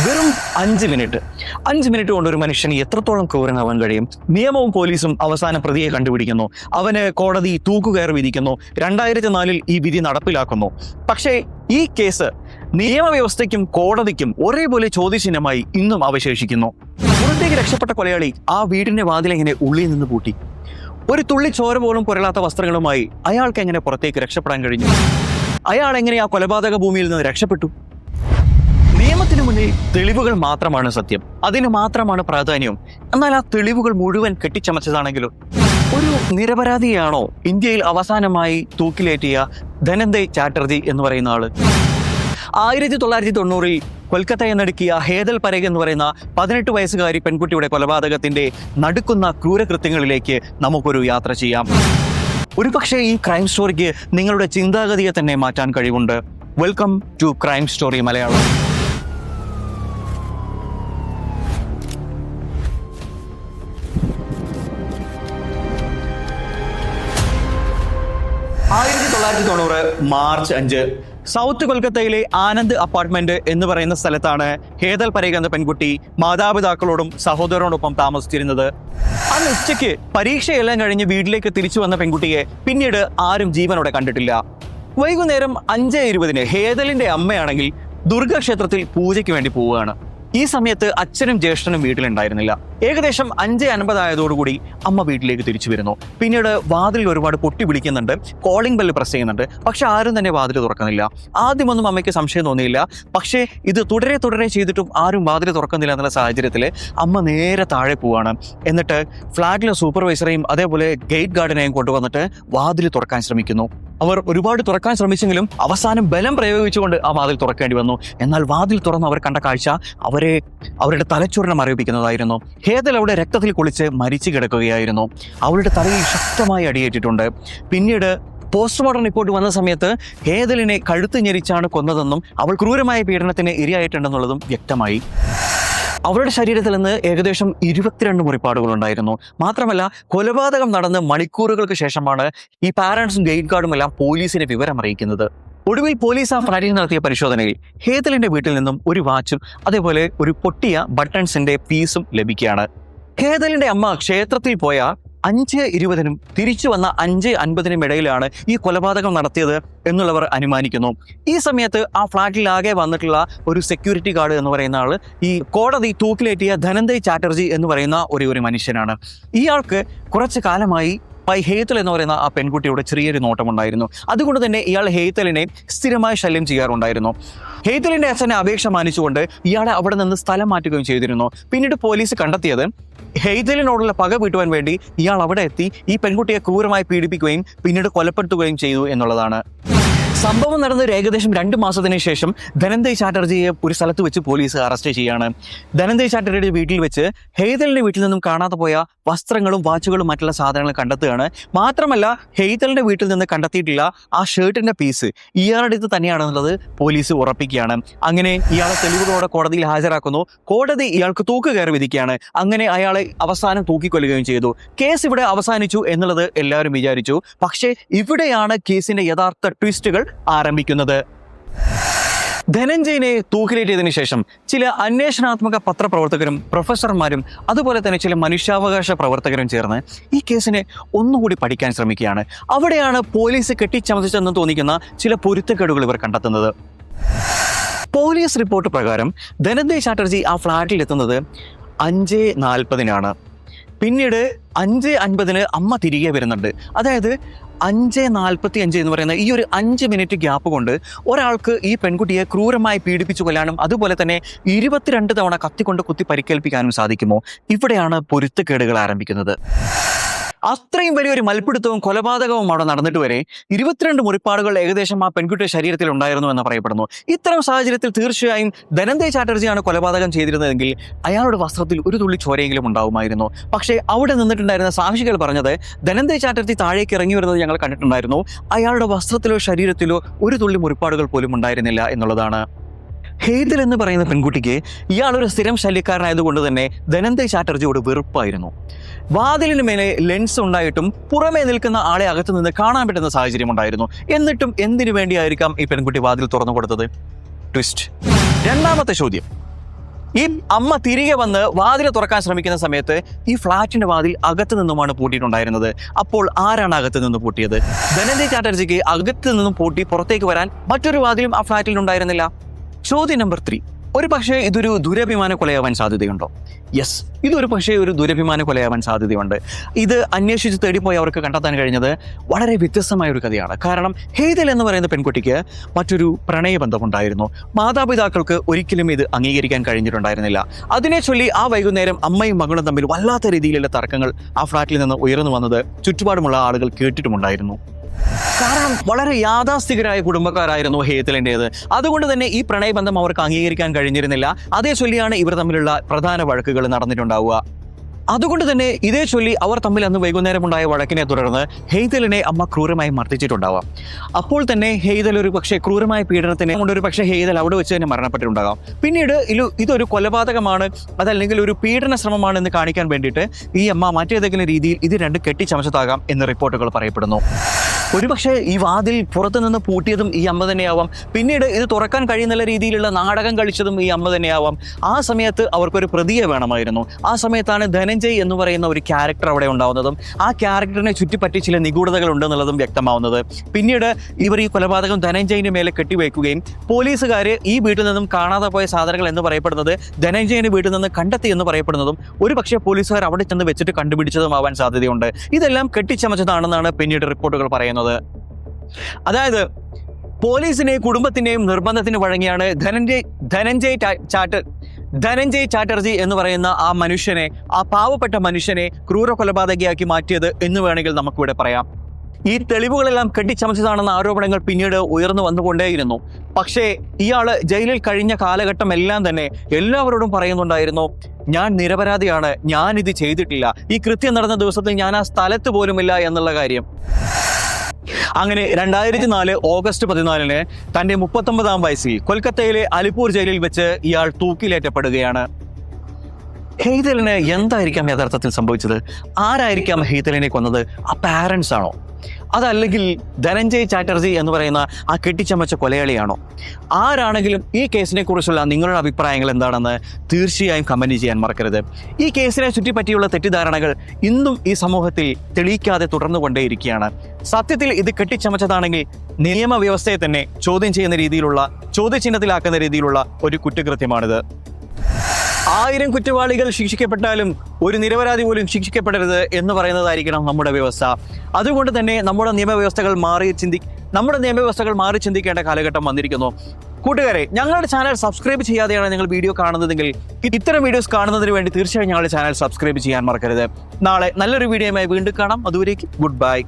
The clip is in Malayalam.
വെറും 5 മിനിറ്റ് 5 മിനിറ്റ് കൊണ്ട് ഒരു മനുഷ്യന് എത്രത്തോളം ക്രൂരനാവാൻ കഴിയും? നിയമവും പോലീസും അവസാന പ്രതിയെ കണ്ടുപിടിക്കുന്നു. അവന് കോടതി തൂക്കുകയർ വിധിക്കുന്നു. 2004 ഈ വിധി നടപ്പിലാക്കുന്നു. പക്ഷേ ഈ കേസ് നിയമവ്യവസ്ഥയ്ക്കും കോടതിക്കും ഒരേപോലെ ചോദ്യചിഹ്നമായി ഇന്നും അവശേഷിക്കുന്നു. പുറത്തേക്ക് രക്ഷപ്പെട്ട കൊലയാളി ആ വീടിന്റെ വാതിലെങ്ങനെ ഉള്ളിൽ നിന്ന് പൂട്ടി? ഒരു തുള്ളി ചോര പോലും പുരളാത്ത വസ്ത്രങ്ങളുമായി അയാൾക്ക് എങ്ങനെ പുറത്തേക്ക് രക്ഷപ്പെടാൻ കഴിഞ്ഞു? അയാൾ എങ്ങനെ ആ കൊലപാതക ഭൂമിയിൽ നിന്ന് രക്ഷപ്പെട്ടു? നിയമത്തിന് മുന്നിൽ തെളിവുകൾ മാത്രമാണ് സത്യം, അതിന് മാത്രമാണ് പ്രാധാന്യം. എന്നാൽ ആ തെളിവുകൾ മുഴുവൻ കെട്ടിച്ചമച്ചതാണെങ്കിലും ഒരു നിരപരാധിയാണോ ഇന്ത്യയിൽ അവസാനമായി തൂക്കിലേറ്റിയ ധനഞ്ജയ് ചാറ്റർജി എന്ന് പറയുന്ന ആള്? 1990 കൊൽക്കത്തയെ നടുക്കിയ ഹേതൽ പരേഖ് എന്ന് പറയുന്ന 18 വയസ്സുകാരി പെൺകുട്ടിയുടെ കൊലപാതകത്തിന്റെ നടുക്കുന്ന ക്രൂരകൃത്യങ്ങളിലേക്ക് നമുക്കൊരു യാത്ര ചെയ്യാം. ഒരുപക്ഷെ ഈ ക്രൈം സ്റ്റോറിക്ക് നിങ്ങളുടെ ചിന്താഗതിയെ തന്നെ മാറ്റാൻ കഴിവുണ്ട്. Welcome to crime story Malayalam. March 5 south കൊൽക്കത്തയിലെ ആനന്ദ് അപ്പാർട്ട്മെന്റ് എന്ന് പറയുന്ന സ്ഥലത്താണ് ഹേതൽ പരേഖ് എന്ന പെൺകുട്ടി മാതാപിതാക്കളോടും സഹോദരനോടൊപ്പം താമസിച്ചിരുന്നത്. അന്ന് ഉച്ചയ്ക്ക് പരീക്ഷയെല്ലാം കഴിഞ്ഞ് വീട്ടിലേക്ക് തിരിച്ചു വന്ന പെൺകുട്ടിയെ പിന്നീട് ആരും ജീവനോടെ കണ്ടിട്ടില്ല. വൈകുന്നേരം 5:20 ഹേതലിന്റെ അമ്മയാണെങ്കിൽ ദുർഗാക്ഷേത്രത്തിൽ പൂജയ്ക്ക് വേണ്ടി പോവുകയാണ്. ഈ സമയത്ത് അച്ഛനും ജ്യേഷ്ഠനും വീട്ടിലുണ്ടായിരുന്നില്ല. ഏകദേശം 5:50 ആയതോടുകൂടി അമ്മ വീട്ടിലേക്ക് തിരിച്ചു വരുന്നു. പിന്നീട് വാതിൽ ഒരുപാട് പൊട്ടി വിളിക്കുന്നുണ്ട്, കോളിംഗ് ബെല്ല് പ്രസ് ചെയ്യുന്നുണ്ട്. പക്ഷെ ആരും തന്നെ വാതിൽ തുറക്കുന്നില്ല. ആദ്യമൊന്നും അമ്മയ്ക്ക് സംശയം തോന്നിയില്ല. പക്ഷേ ഇത് തുടരെ ചെയ്തിട്ടും ആരും വാതിൽ തുറക്കുന്നില്ല എന്നുള്ള സാഹചര്യത്തിൽ അമ്മ നേരെ താഴെ പോവാണ്. എന്നിട്ട് ഫ്ലാറ്റിലെ സൂപ്പർവൈസറെയും അതേപോലെ ഗേറ്റ് ഗാർഡിനെയും കൊണ്ടുവന്നിട്ട് വാതിൽ തുറക്കാൻ ശ്രമിക്കുന്നു. അവർ ഒരുപാട് തുറക്കാൻ ശ്രമിച്ചെങ്കിലും അവസാനം ബലം പ്രയോഗിച്ചുകൊണ്ട് ആ വാതിൽ തുറക്കേണ്ടി വന്നു. എന്നാൽ വാതിൽ തുറന്ന് അവർ കണ്ട കാഴ്ച അവരുടെ തലച്ചോറിനെ മരവിപ്പിക്കുന്നതായിരുന്നു. ഹേതൽ അവിടെ രക്തത്തിൽ കുളിച്ച് മരിച്ചു കിടക്കുകയായിരുന്നു. അവളുടെ തലയിൽ ശക്തമായി അടിയേറ്റിട്ടുണ്ട്. പിന്നീട് പോസ്റ്റ്മോർട്ടം റിപ്പോർട്ട് വന്ന സമയത്ത് ഹേതലിനെ കഴുത്ത് ഞെരിച്ചാണ് കൊന്നതെന്നും അവൾ ക്രൂരമായ പീഡനത്തിന് ഇരയായിട്ടുണ്ടെന്നുള്ളതും വ്യക്തമായി. അവരുടെ ശരീരത്തിൽ നിന്ന് ഏകദേശം 22 മുറിപ്പാടുകൾ ഉണ്ടായിരുന്നു. മാത്രമല്ല കൊലപാതകം നടന്ന് മണിക്കൂറുകൾക്ക് ശേഷമാണ് ഈ പാരന്റ്സും ഗേറ്റ് ഗാർഡും എല്ലാം പോലീസിനെ വിവരം അറിയിക്കുന്നത്. ഒടുവിൽ പോലീസ് ആ ഫ്ലാറ്റിൽ നടത്തിയ പരിശോധനയിൽ ഹേതലിന്റെ വീട്ടിൽ നിന്നും ഒരു വാച്ചും അതേപോലെ ഒരു പൊട്ടിയ ബട്ടൺസിന്റെ പീസും ലഭിക്കുകയാണ്. ഹേതലിന്റെ അമ്മ ക്ഷേത്രത്തിൽ പോയ 5:20 തിരിച്ചു വന്ന 5:50 ഇടയിലാണ് ഈ കൊലപാതകം നടത്തിയത് എന്നുള്ളവർ അനുമാനിക്കുന്നു. ഈ സമയത്ത് ആ ഫ്ലാറ്റിലാകെ വന്നിട്ടുള്ള ഒരു സെക്യൂരിറ്റി ഗാർഡ് എന്ന് പറയുന്ന ആള് ഈ കോടതി തൂക്കിലേറ്റിയ ധനഞ്ജയ് ചാറ്റർജി എന്ന് പറയുന്ന ഒരു മനുഷ്യനാണ്. ഇയാൾക്ക് കുറച്ചു കാലമായി ഹേതൽ എന്ന് പറയുന്ന ആ പെൺകുട്ടിയുടെ ചെറിയൊരു നോട്ടമുണ്ടായിരുന്നു. അതുകൊണ്ട് തന്നെ ഇയാൾ ഹേതലിനെ സ്ഥിരമായി ശല്യം ചെയ്യാറുണ്ടായിരുന്നു. ഹേതലിന്റെ അച്ഛനെ അപേക്ഷ മാനിച്ചുകൊണ്ട് ഇയാളെ അവിടെ നിന്ന് സ്ഥലം മാറ്റുകയും ചെയ്തിരുന്നു. പിന്നീട് പോലീസ് കണ്ടെത്തിയത് ഹേതലിനോടുള്ള പക വീട്ടുവാൻ വേണ്ടി ഇയാൾ അവിടെ എത്തി ഈ പെൺകുട്ടിയെ ക്രൂരമായി പീഡിപ്പിക്കുകയും പിന്നീട് കൊലപ്പെടുത്തുകയും ചെയ്തു എന്നുള്ളതാണ്. സംഭവം നടന്ന് ഏകദേശം 2 മാസത്തിന് ശേഷം ധനഞ്ജയ് ചാറ്റർജിയെ ഒരു സ്ഥലത്ത് വെച്ച് പോലീസ് അറസ്റ്റ് ചെയ്യാണ്. ധനഞ്ജയ് ചാറ്റർജിയുടെ വീട്ടിൽ വെച്ച് ഹേതലിന്റെ വീട്ടിൽ നിന്നും കാണാതെ പോയ വസ്ത്രങ്ങളും വാച്ചുകളും മറ്റുള്ള സാധനങ്ങൾ കണ്ടെത്തുകയാണ്. മാത്രമല്ല ഹേതലിന്റെ വീട്ടിൽ നിന്ന് കണ്ടെത്തിയിട്ടുള്ള ആ ഷർട്ടിന്റെ പീസ് ഇയാളുടെ അടുത്ത് തന്നെയാണെന്നുള്ളത് പോലീസ് ഉറപ്പിക്കുകയാണ്. അങ്ങനെ ഇയാളെ തെളിവുകളോടെ കോടതിയിൽ ഹാജരാക്കുന്നു. കോടതി ഇയാൾക്ക് തൂക്കുകയർ വിധിക്കുകയാണ്. അങ്ങനെ അയാളെ അവസാനം തൂക്കിക്കൊല്ലുകയും ചെയ്തു. കേസ് ഇവിടെ അവസാനിച്ചു എന്നുള്ളത് എല്ലാവരും വിചാരിച്ചു. പക്ഷേ ഇവിടെയാണ് കേസിന്റെ യഥാർത്ഥ ട്വിസ്റ്റുകൾ ആരംഭിക്കുന്നത്. ധനഞ്ജയനെ തൂക്കിലേറ്റിയതിനു ശേഷം ചില അന്വേഷണാത്മക പത്രപ്രവർത്തകരും പ്രൊഫസർമാരും അതുപോലെ തന്നെ ചില മനുഷ്യാവകാശ പ്രവർത്തകരും ചേർന്ന് ഈ കേസിനെ ഒന്നുകൂടി പഠിക്കാൻ ശ്രമിക്കുകയാണ്. അവിടെയാണ് പോലീസ് കെട്ടിച്ചമച്ചെന്ന് തോന്നിക്കുന്ന ചില പൊരുത്തക്കേടുകൾ ഇവർ കണ്ടെത്തുന്നത്. പോലീസ് റിപ്പോർട്ട് പ്രകാരം ധനഞ്ജയ് ചാറ്റർജി ആ ഫ്ലാറ്റിൽ എത്തുന്നത് 5:40 പിന്നീട് 5:50 അമ്മ തിരികെ വരുന്നുണ്ട്. അതായത് 5:45 എന്ന് പറയുന്ന ഈ ഒരു 5 മിനിറ്റ് ഗ്യാപ്പ് കൊണ്ട് ഒരാൾക്ക് ഈ പെൺകുട്ടിയെ ക്രൂരമായി പീഡിപ്പിച്ചു കൊല്ലാനും അതുപോലെ തന്നെ 22 തവണ കത്തിക്കൊണ്ട് കുത്തി പരിക്കേൽപ്പിക്കാനും സാധിക്കുമോ? ഇവിടെയാണ് പൊരുത്തക്കേടുകൾ ആരംഭിക്കുന്നത്. അത്രയും വലിയൊരു മൽപ്പിടുത്തവും കൊലപാതകവും അവിടെ നടന്നിട്ട് വരെ 22 മുറിപ്പാടുകൾ ഏകദേശം ആ പെൺകുട്ടിയുടെ ശരീരത്തിൽ ഉണ്ടായിരുന്നു എന്ന് പറയപ്പെടുന്നു. ഇത്തരം സാഹചര്യത്തിൽ തീർച്ചയായും ധനഞ്ജയ് ചാറ്റർജിയാണ് കൊലപാതകം ചെയ്തിരുന്നതെങ്കിൽ അയാളുടെ വസ്ത്രത്തിൽ ഒരു തുള്ളി ചോരയെങ്കിലും ഉണ്ടാവുമായിരുന്നു. പക്ഷേ അവിടെ നിന്നിട്ടുണ്ടായിരുന്ന സാക്ഷികൾ പറഞ്ഞത് ധനഞ്ജയ് ചാറ്റർജി താഴേക്ക് ഇറങ്ങി വരുന്നത് ഞങ്ങൾ കണ്ടിട്ടുണ്ടായിരുന്നു, അയാളുടെ വസ്ത്രത്തിലോ ശരീരത്തിലോ ഒരു തുള്ളി മുറിപ്പാടുകൾ പോലും ഉണ്ടായിരുന്നില്ല എന്നുള്ളതാണ്. ഹേതൽ എന്ന് പറയുന്ന പെൺകുട്ടിക്ക് ഇയാളൊരു സ്ഥിരം ശല്യക്കാരനായതുകൊണ്ട് തന്നെ ധനഞ്ജയ് ചാറ്റർജിയോട് വെറുപ്പായിരുന്നു. വാതിലിന് മേലെ ലെൻസ് ഉണ്ടായിട്ടും പുറമേ നിൽക്കുന്ന ആളെ അകത്ത് നിന്ന് കാണാൻ പറ്റുന്ന സാഹചര്യം ഉണ്ടായിരുന്നു. എന്നിട്ടും എന്തിനു വേണ്ടിയായിരിക്കാം ഈ പെൺകുട്ടി വാതിൽ തുറന്നു കൊടുത്തത്? ട്വിസ്റ്റ്. രണ്ടാമത്തെ ചോദ്യം, ഈ അമ്മ തിരികെ വന്ന് വാതിൽ തുറക്കാൻ ശ്രമിക്കുന്ന സമയത്ത് ഈ ഫ്ലാറ്റിന്റെ വാതിൽ അകത്തു നിന്നുമാണ് പൂട്ടിയിട്ടുണ്ടായിരുന്നത്. അപ്പോൾ ആരാണ് അകത്തു നിന്ന് പൂട്ടിയത്? ധനഞ്ജയ് ചാറ്റർജിക്ക് അകത്തു നിന്നും പൂട്ടി പുറത്തേക്ക് വരാൻ മറ്റൊരു വാതിലും ആ ഫ്ലാറ്റിൽ ഉണ്ടായിരുന്നില്ല. ചോദ്യം നമ്പർ 3, ഒരു പക്ഷേ ഇതൊരു ദുരഭിമാന കൊലയാവാൻ സാധ്യതയുണ്ടോ? യെസ്, ഇതൊരു പക്ഷേ ഒരു ദുരഭിമാന കൊലയാവാൻ സാധ്യതയുണ്ട്. ഇത് അന്വേഷിച്ച് തേടിപ്പോയി അവർക്ക് കണ്ടെത്താൻ കഴിഞ്ഞത് വളരെ വ്യത്യസ്തമായ ഒരു കഥയാണ്. കാരണം ഹെയ്തൽ എന്ന് പറയുന്ന പെൺകുട്ടിക്ക് മറ്റൊരു പ്രണയബന്ധമുണ്ടായിരുന്നു. മാതാപിതാക്കൾക്ക് ഒരിക്കലും ഇത് അംഗീകരിക്കാൻ കഴിഞ്ഞിട്ടുണ്ടായിരുന്നില്ല. അതിനെ ചൊല്ലി ആ വൈകുന്നേരം അമ്മയും മകളും തമ്മിൽ വല്ലാത്ത രീതിയിലുള്ള തർക്കങ്ങൾ ആ ഫ്ലാറ്റിൽ നിന്ന് ഉയർന്നു വന്നത് ചുറ്റുപാടുമുള്ള ആളുകൾ കേട്ടിട്ടുമുണ്ടായിരുന്നു. കാരണം വളരെ യാഥാസ്ഥികരായ കുടുംബക്കാരായിരുന്നു ഹേതലിൻ്റേത്. അതുകൊണ്ട് തന്നെ ഈ പ്രണയബന്ധം അവർക്ക് അംഗീകരിക്കാൻ കഴിഞ്ഞിരുന്നില്ല. അതേ ചൊല്ലിയാണ് ഇവർ തമ്മിലുള്ള പ്രധാന വഴക്കുകൾ നടന്നിട്ടുണ്ടാവുക. അതുകൊണ്ട് തന്നെ ഇതേ ചൊല്ലി അവർ തമ്മിൽ അന്ന് വൈകുന്നേരം ഉണ്ടായ വഴക്കിനെ തുടർന്ന് ഹെയ്തലിനെ അമ്മ ക്രൂരമായി മർദ്ദിച്ചിട്ടുണ്ടാവാം. അപ്പോൾ തന്നെ ഹെയ്തൽ ഒരു പക്ഷേ ക്രൂരമായ പീഡനത്തിനെ കൊണ്ട് ഒരു പക്ഷേ ഹെയ്തൽ അവിടെ വെച്ച് തന്നെ മരണപ്പെട്ടിട്ടുണ്ടാകാം. പിന്നീട് ഇതൊരു കൊലപാതകമാണ്, അതല്ലെങ്കിൽ ഒരു പീഡന ശ്രമമാണ് എന്ന് കാണിക്കാൻ വേണ്ടിയിട്ട് ഈ അമ്മ മറ്റേതെങ്കിലും രീതിയിൽ ഇത് രണ്ടും കെട്ടിച്ചമച്ചതാകാം എന്ന് റിപ്പോർട്ടുകൾ പറയപ്പെടുന്നു. ഒരുപക്ഷെ ഈ വാതിൽ പുറത്തു നിന്ന് പൂട്ടിയതും ഈ അമ്മ തന്നെയാവാം. പിന്നീട് ഇത് തുറക്കാൻ കഴിയുന്ന രീതിയിലുള്ള നാടകം കളിച്ചതും ഈ അമ്മ തന്നെയാവാം. ആ സമയത്ത് അവർക്കൊരു പ്രതിയെ വേണമായിരുന്നു. ആ സമയത്താണ് ധനഞ്ജയ് എന്ന് പറയുന്ന ഒരു ക്യാരക്ടർ അവിടെ ഉണ്ടാവുന്നതും ആ ക്യാരക്ടറിനെ ചുറ്റിപ്പറ്റി ചില നിഗൂഢതകൾ ഉണ്ടെന്നുള്ളതും വ്യക്തമാവുന്നത്. പിന്നീട് ഇവർ ഈ കൊലപാതകം ധനഞ്ജയിന്റെ മേലെ കെട്ടിവെക്കുകയും പോലീസുകാർ ഈ വീട്ടിൽ നിന്നും കാണാതെ പോയ സാധനങ്ങൾ എന്ന് പറയപ്പെടുന്നത് ധനഞ്ജയന്റെ വീട്ടിൽ നിന്ന് കണ്ടെത്തി എന്ന് പറയപ്പെടുന്നതും ഒരു പക്ഷേ പോലീസുകാർ അവിടെ ചെന്ന് വെച്ചിട്ട് കണ്ടുപിടിച്ചതുമാവാൻ സാധ്യതയുണ്ട്. ഇതെല്ലാം കെട്ടിച്ചമച്ചതാണെന്നാണ് പിന്നീട് റിപ്പോർട്ടുകൾ പറയുന്നത്. അതായത് പോലീസിനെയും കുടുംബത്തിന്റെയും നിർബന്ധത്തിന് വഴങ്ങിയാണ് ധനഞ്ജയ് ചാറ്റർജി എന്ന് പറയുന്ന ആ മനുഷ്യനെ, ആ പാവപ്പെട്ട മനുഷ്യനെ ക്രൂര കൊലപാതകയാക്കി മാറ്റിയത് എന്ന് വേണമെങ്കിൽ നമുക്കിവിടെ പറയാം. ഈ തെളിവുകളെല്ലാം കെട്ടിച്ചമച്ചതാണെന്ന ആരോപണങ്ങൾ പിന്നീട് ഉയർന്നു വന്നുകൊണ്ടേയിരുന്നു. പക്ഷേ ഇയാള് ജയിലിൽ കഴിഞ്ഞ കാലഘട്ടം എല്ലാം തന്നെ എല്ലാവരോടും പറയുന്നുണ്ടായിരുന്നു, ഞാൻ നിരപരാധിയാണ്, ഞാൻ ഇത് ചെയ്തിട്ടില്ല, ഈ കൃത്യം നടന്ന ദിവസത്തിൽ ഞാൻ ആ സ്ഥലത്ത് പോലുമില്ല എന്നുള്ള കാര്യം. അങ്ങനെ 2004 ഓഗസ്റ്റ് 14 തൻ്റെ 39-ാം വയസ്സിൽ കൊൽക്കത്തയിലെ അലിപ്പൂർ ജയിലിൽ വെച്ച് ഇയാൾ തൂക്കിലേറ്റപ്പെടുകയാണ്. ഹെയ്തലിന് എന്തായിരിക്കാം യഥാർത്ഥത്തിൽ സംഭവിച്ചത്? ആരായിരിക്കാം ഹെയ്തലിനെ കൊന്നത്? ആ പാരൻസ് ആണോ? അതല്ലെങ്കിൽ ധനഞ്ജയ് ചാറ്റർജി എന്ന് പറയുന്ന ആ കെട്ടിച്ചമച്ച കൊലയാളിയാണോ? ആരാണെങ്കിലും ഈ കേസിനെ കുറിച്ചുള്ള നിങ്ങളുടെ അഭിപ്രായങ്ങൾ എന്താണെന്ന് തീർച്ചയായും കമന്റ് ചെയ്യാൻ മറക്കരുത്. ഈ കേസിനെ ചുറ്റിപ്പറ്റിയുള്ള തെറ്റിദ്ധാരണകൾ ഇന്നും ഈ സമൂഹത്തിൽ തെളിയിക്കാതെ തുടർന്നുകൊണ്ടേയിരിക്കുകയാണ്. സത്യത്തിൽ ഇത് കെട്ടിച്ചമച്ചതാണെങ്കിൽ നിയമവ്യവസ്ഥയെ തന്നെ ചോദ്യം ചെയ്യുന്ന രീതിയിലുള്ള, ചോദ്യചിഹ്നത്തിലാക്കുന്ന രീതിയിലുള്ള ഒരു കുറ്റകൃത്യമാണിത്. 1000 കുറ്റവാളികൾ ശിക്ഷിക്കപ്പെട്ടാലും ഒരു നിരപരാധി പോലും ശിക്ഷിക്കപ്പെടരുത് എന്ന് പറയുന്നതായിരിക്കണം നമ്മുടെ വ്യവസ്ഥ. അതുകൊണ്ട് തന്നെ നമ്മുടെ നിയമവ്യവസ്ഥകൾ മാറി ചിന്തിക്കേണ്ട കാലഘട്ടം വന്നിരിക്കുന്നു. കൂട്ടുകാരെ, ഞങ്ങളുടെ ചാനൽ സബ്സ്ക്രൈബ് ചെയ്യാതെയാണ് നിങ്ങൾ വീഡിയോ കാണുന്നതെങ്കിൽ ഇത്തരം വീഡിയോസ് കാണുന്നതിന് വേണ്ടി തീർച്ചയായും ഞങ്ങളുടെ ചാനൽ സബ്സ്ക്രൈബ് ചെയ്യാൻ മറക്കരുത്. നാളെ നല്ലൊരു വീഡിയോയുമായി വീണ്ടും കാണാം. അതുവരേക്കും ഗുഡ് ബൈ.